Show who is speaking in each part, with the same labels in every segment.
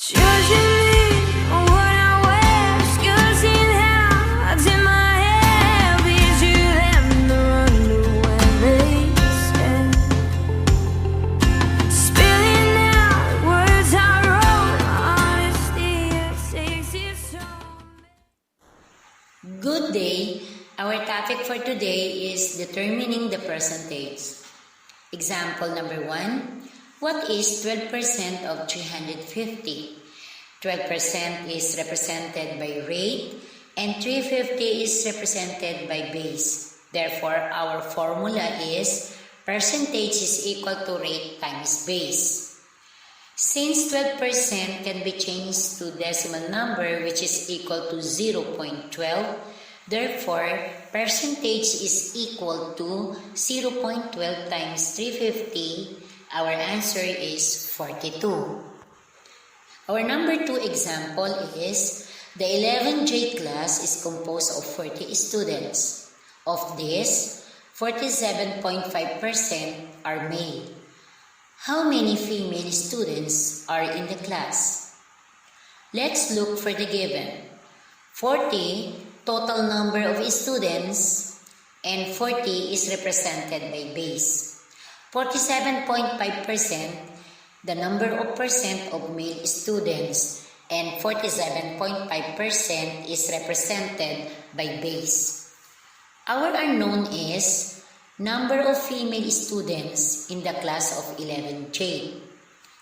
Speaker 1: Judging me on what I wear, discussing how I did my hair, because you let me underwear they said. Spilling out words I wrote, honesty it takes its toll.
Speaker 2: Good day! Our topic for today is determining the percentage. Example number 1. What is 12% of 350? 12% is represented by rate and 350 is represented by base. Therefore, our formula is percentage is equal to rate times base. Since 12% can be changed to decimal number which is equal to 0.12, therefore, percentage is equal to 0.12 times 350. Our answer is 42. Our number 2 example is the 11J class is composed of 40 students. Of this, 47.5% are male. How many female students are in the class? Let's look for the given. 40, total number of students, and 40 is represented by base. 47.5%, the number of percent of male students, and 47.5% is represented by base. Our unknown is number of female students in the class of 11J.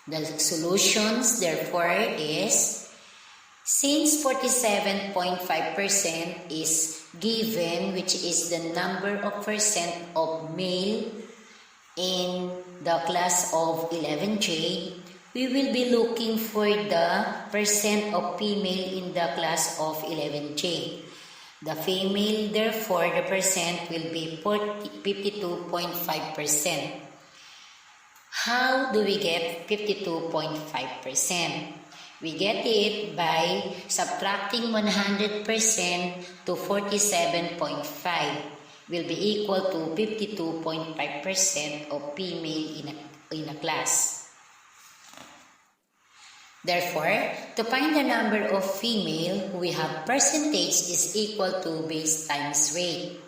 Speaker 2: The solutions therefore is, since 47.5% is given, which is the number of percent of male in the class of 11J, we will be looking for the percent of female in the class of 11J. The female, therefore, the percent will be 52.5%. How do we get 52.5%? We get it by subtracting 100% to 47.5. Will be equal to 52.5% of female in a class. Therefore, to find the number of female, we have percentage is equal to base times rate.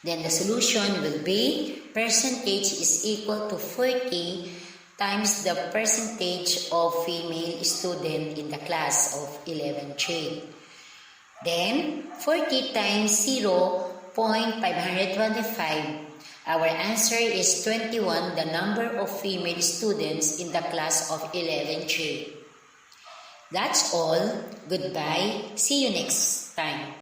Speaker 2: Then the solution will be percentage is equal to 40 times the percentage of female student in the class of 11J. Then 40 times 0.525. Our answer is 21, the number of female students in the class of 11J. That's all. Goodbye. See you next time.